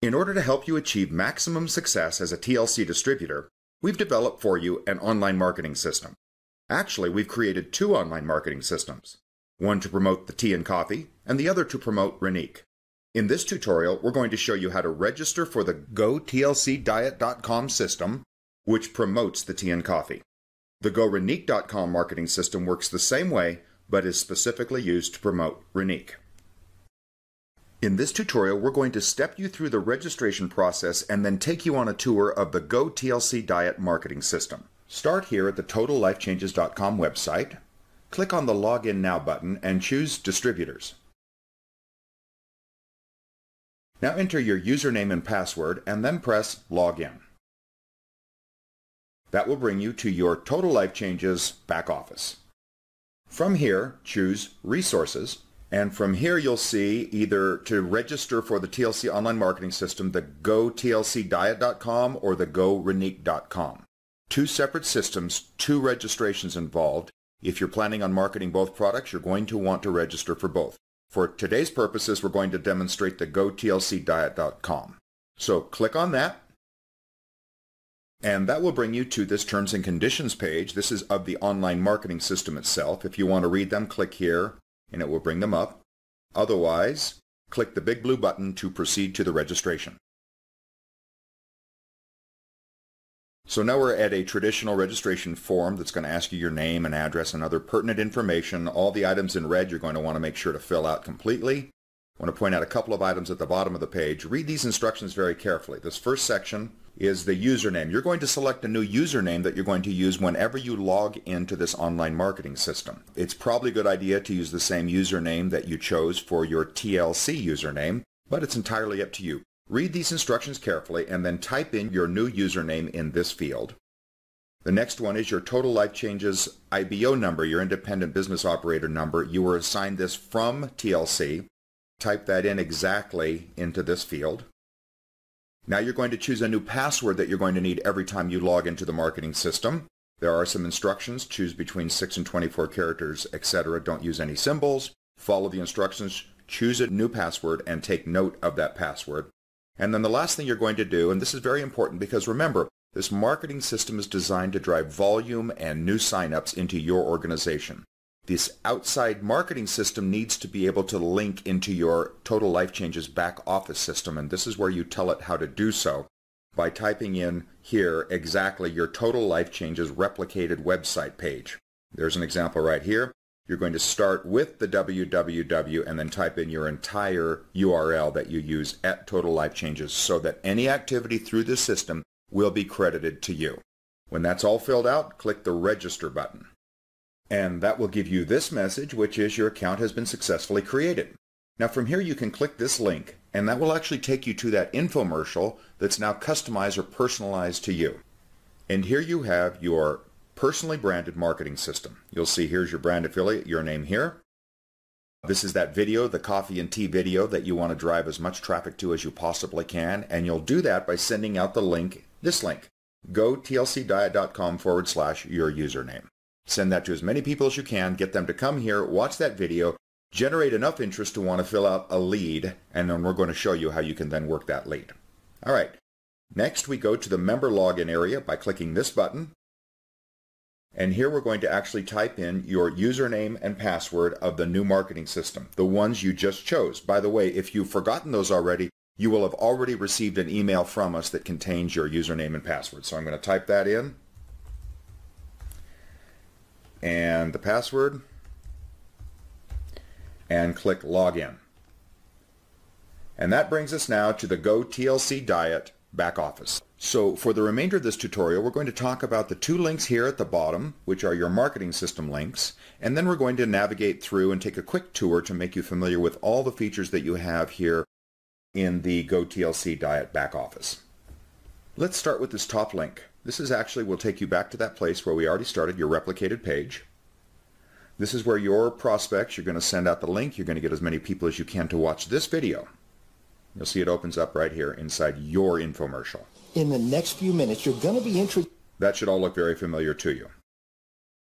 In order to help you achieve maximum success as a TLC distributor, we've developed for you an online marketing system. Actually, we've created two online marketing systems, one to promote the tea and coffee, and the other to promote Renique. In this tutorial, we're going to show you how to register for the GoTLCDiet.com system, which promotes the tea and coffee. The GoRenique.com marketing system works the same way, but is specifically used to promote Renique. In this tutorial, we're going to step you through the registration process and then take you on a tour of the GoTLC Diet marketing system. Start here at the TotalLifeChanges.com website, click on the Login Now button and choose Distributors. Now enter your username and password and then press Login. That will bring you to your Total Life Changes back office. From here, choose Resources. And from here you'll see either to register for the TLC online marketing system, the GoTLCDiet.com or the GoRenique.com. Two separate systems, two registrations involved. If you're planning on marketing both products, you're going to want to register for both. For today's purposes, we're going to demonstrate the GoTLCDiet.com. So click on that, and that will bring you to this Terms and Conditions page. This is of the online marketing system itself. If you want to read them, click here, and it will bring them up. Otherwise, click the big blue button to proceed to the registration. So now we're at a traditional registration form that's going to ask you your name and address and other pertinent information. All the items in red you're going to want to make sure to fill out completely. I want to point out a couple of items at the bottom of the page. Read these instructions very carefully. This first section is the username. You're going to select a new username that you're going to use whenever you log into this online marketing system. It's probably a good idea to use the same username that you chose for your TLC username, but it's entirely up to you. Read these instructions carefully and then type in your new username in this field. The next one is your Total Life Changes IBO number, your independent business operator number. You were assigned this from TLC. Type that in exactly into this field. Now you're going to choose a new password that you're going to need every time you log into the marketing system. There are some instructions. Choose between 6 and 24 characters, etc. Don't use any symbols. Follow the instructions. Choose a new password and take note of that password. And then the last thing you're going to do, and this is very important because remember, this marketing system is designed to drive volume and new signups into your organization. This outside marketing system needs to be able to link into your Total Life Changes back office system, and this is where you tell it how to do so by typing in here exactly your Total Life Changes replicated website page. There's an example right here. You're going to start with the www and then type in your entire URL that you use at Total Life Changes so that any activity through this system will be credited to you. When that's all filled out, click the Register button. And that will give you this message, which is your account has been successfully created. Now from here you can click this link, and that will actually take you to that infomercial that's now customized or personalized to you. And here you have your personally branded marketing system. You'll see here's your brand affiliate, your name here. This is that video, the coffee and tea video that you want to drive as much traffic to as you possibly can, and you'll do that by sending out the link, this link, GoTLCDiet.com/your username. Send that to as many people as you can, get them to come here, watch that video, generate enough interest to want to fill out a lead, and then we're going to show you how you can then work that lead. All right, next we go to the member login area by clicking this button, and here we're going to actually type in your username and password of the new marketing system, the ones you just chose. By the way, if you've forgotten those already, you will have already received an email from us that contains your username and password. So I'm going to type that in. And the password, and click Login. And that brings us now to the GoTLC Diet back office. So for the remainder of this tutorial, we're going to talk about the two links here at the bottom, which are your marketing system links, and then we're going to navigate through and take a quick tour to make you familiar with all the features that you have here in the GoTLC Diet back office. Let's start with this top link. This is actually will take you back to that place where we already started, your replicated page. This is where your prospects, you're going to send out the link. You're going to get as many people as you can to watch this video. You'll see it opens up right here inside your infomercial. In the next few minutes, you're going to be introduced. That should all look very familiar to you.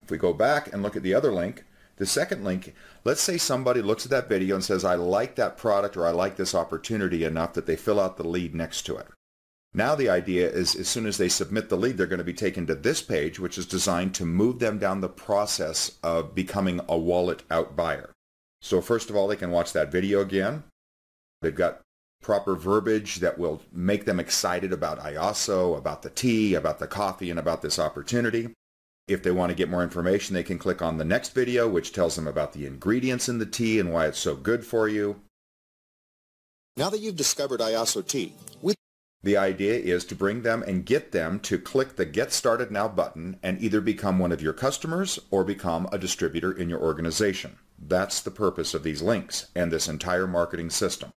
If we go back and look at the other link, The second link, let's say somebody looks at that video and says, I like that product or I like this opportunity enough that they fill out the lead next to it. Now the idea is as soon as they submit the lead, they're going to be taken to this page, which is designed to move them down the process of becoming a wallet out buyer. So first of all, they can watch that video again. They've got proper verbiage that will make them excited about Iaso, about the tea, about the coffee, and about this opportunity. If they want to get more information, they can click on the next video, which tells them about the ingredients in the tea and why it's so good for you. Now that you've discovered Iaso tea, the idea is to bring them and get them to click the Get Started Now button and either become one of your customers or become a distributor in your organization. That's the purpose of these links and this entire marketing system.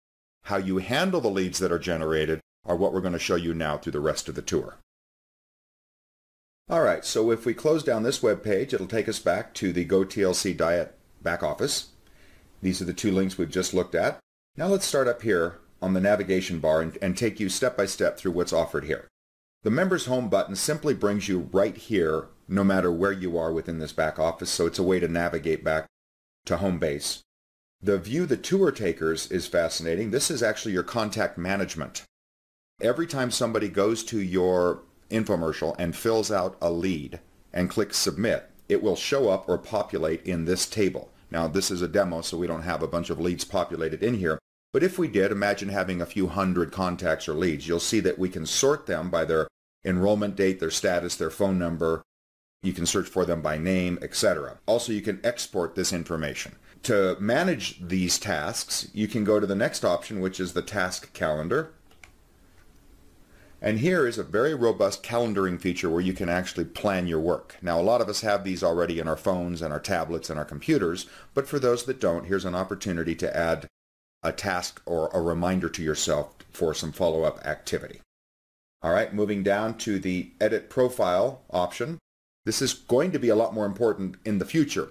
How you handle the leads that are generated are what we're going to show you now through the rest of the tour. All right, so if we close down this web page, it'll take us back to the Go TLC Diet back office. These are the two links we've just looked at. Now let's start up here on the navigation bar and take you step by step through what's offered here. The Members Home button simply brings you right here no matter where you are within this back office, so it's a way to navigate back to home base. The View the Tour Takers is fascinating. This is actually your contact management. Every time somebody goes to your infomercial and fills out a lead and clicks Submit, it will show up or populate in this table. Now, this is a demo, so we don't have a bunch of leads populated in here. But if we did, imagine having a few hundred contacts or leads. You'll see that we can sort them by their enrollment date, their status, their phone number. You can search for them by name, etc. Also, you can export this information. To manage these tasks, you can go to the next option, which is the Task Calendar. And here is a very robust calendaring feature where you can actually plan your work. Now, a lot of us have these already in our phones and our tablets and our computers, but for those that don't, here's an opportunity to add a task or a reminder to yourself for some follow-up activity. All right, moving down to the Edit Profile option. This is going to be a lot more important in the future.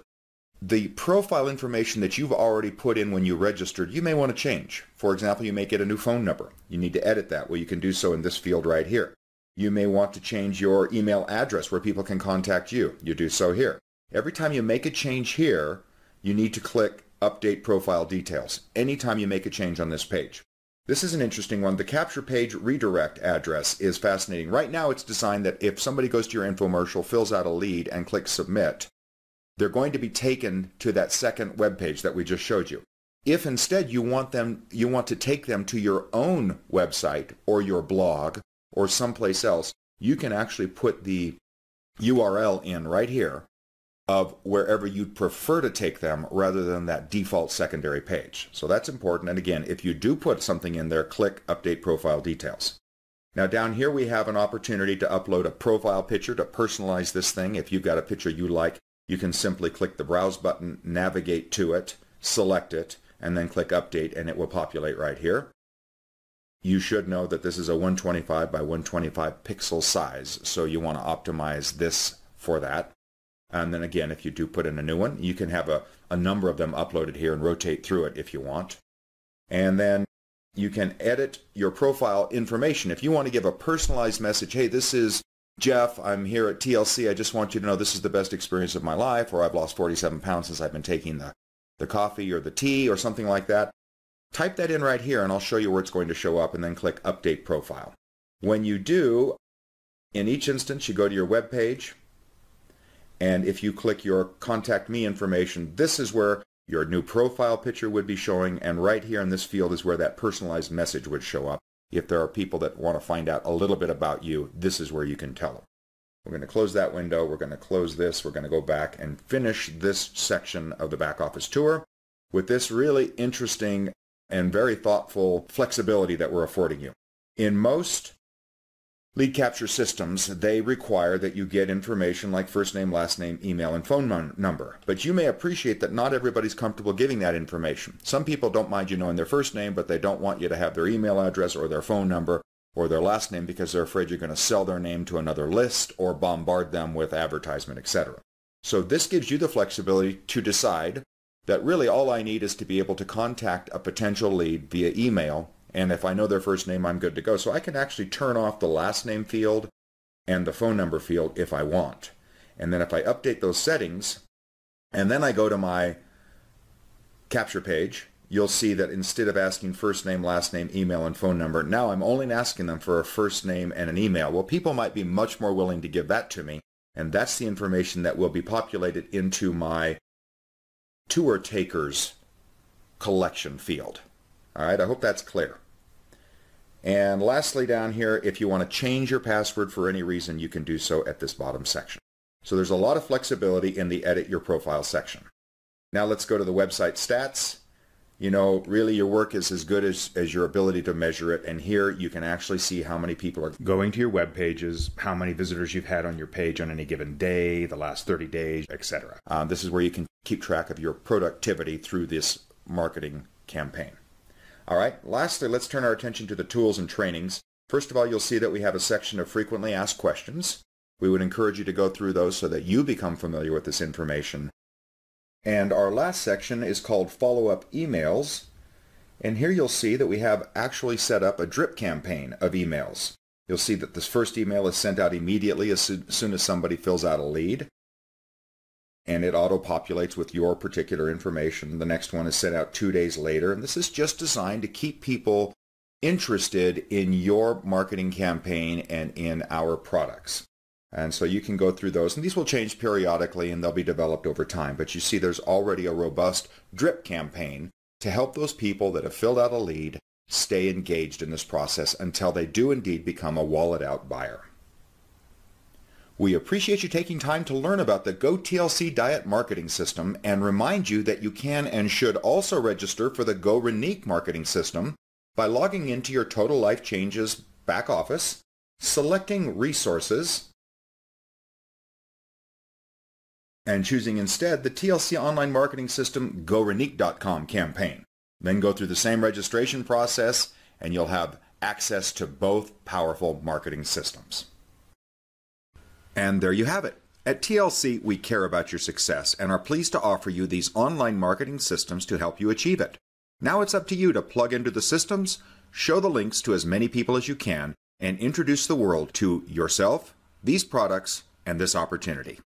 The profile information that you've already put in when you registered, you may want to change. For example, you may get a new phone number. You need to edit that. Well, you can do so in this field right here. You may want to change your email address where people can contact you. You do so here. Every time you make a change here, you need to click Update Profile Details anytime you make a change on this page. This is an interesting one. The Capture Page Redirect address is fascinating. Right now, it's designed that if somebody goes to your infomercial, fills out a lead, and clicks Submit, they're going to be taken to that second web page that we just showed you. If instead you want to take them to your own website or your blog or someplace else, you can actually put the URL in right here of wherever you'd prefer to take them rather than that default secondary page. So that's important. And again, if you do put something in there, click Update Profile Details. Now down here we have an opportunity to upload a profile picture to personalize this thing. If you've got a picture you like, you can simply click the Browse button, navigate to it, select it, and then click Update, and it will populate right here. You should know that this is a 125 by 125 pixel size, so you want to optimize this for that. And then again, if you do put in a new one, you can have a number of them uploaded here and rotate through it if you want. And then you can edit your profile information. If you want to give a personalized message, hey, this is Jeff, I'm here at TLC. I just want you to know this is the best experience of my life, or I've lost 47 pounds since I've been taking the coffee or the tea or something like that. Type that in right here and I'll show you where it's going to show up, and then click Update Profile. When you do, in each instance, you go to your web page, and if you click your Contact Me information, this is where your new profile picture would be showing, and right here in this field is where that personalized message would show up. If there are people that want to find out a little bit about you, this is where you can tell them. We're going to close that window. We're going to close this. We're going to go back and finish this section of the back office tour with this really interesting and very thoughtful flexibility that we're affording you. In most lead capture systems, they require that you get information like first name, last name, email, and phone number. But you may appreciate that not everybody's comfortable giving that information. Some people don't mind you knowing their first name, but they don't want you to have their email address or their phone number or their last name because they're afraid you're going to sell their name to another list or bombard them with advertisement, etc. So this gives you the flexibility to decide that really all I need is to be able to contact a potential lead via email, and if I know their first name, I'm good to go. So I can actually turn off the last name field and the phone number field if I want. And then if I update those settings, And then I go to my capture page. You'll see that instead of asking first name, last name, email, and phone number, now I'm only asking them for a first name and an email. Well, people might be much more willing to give that to me, and that's the information that will be populated into my tour takers collection field. All right, I hope that's clear. And lastly down here, if you want to change your password for any reason, you can do so at this bottom section. So there's a lot of flexibility in the Edit Your Profile section. Now let's go to the website stats. You know, really your work is as good as your ability to measure it. And here you can actually see how many people are going to your web pages, how many visitors you've had on your page on any given day, the last 30 days, etc. This is where you can keep track of your productivity through this marketing campaign. All right, lastly, let's turn our attention to the tools and trainings. First of all, you'll see that we have a section of frequently asked questions. We would encourage you to go through those so that you become familiar with this information. And our last section is called follow-up emails. And here you'll see that we have actually set up a drip campaign of emails. You'll see that this first email is sent out immediately as soon as somebody fills out a lead. And it auto-populates with your particular information. The next one is sent out 2 days later. And this is just designed to keep people interested in your marketing campaign and in our products. And so you can go through those, and these will change periodically and they'll be developed over time. But you see there's already a robust drip campaign to help those people that have filled out a lead stay engaged in this process until they do indeed become a wallet-out buyer. We appreciate you taking time to learn about the Go TLC Diet Marketing System and remind you that you can and should also register for the Go Renique Marketing System by logging into your Total Life Changes back office, selecting Resources, and choosing instead the TLC Online Marketing System GoRenique.com campaign. Then go through the same registration process and you'll have access to both powerful marketing systems. And there you have it. At TLC, we care about your success and are pleased to offer you these online marketing systems to help you achieve it. Now it's up to you to plug into the systems, show the links to as many people as you can, and introduce the world to yourself, these products, and this opportunity.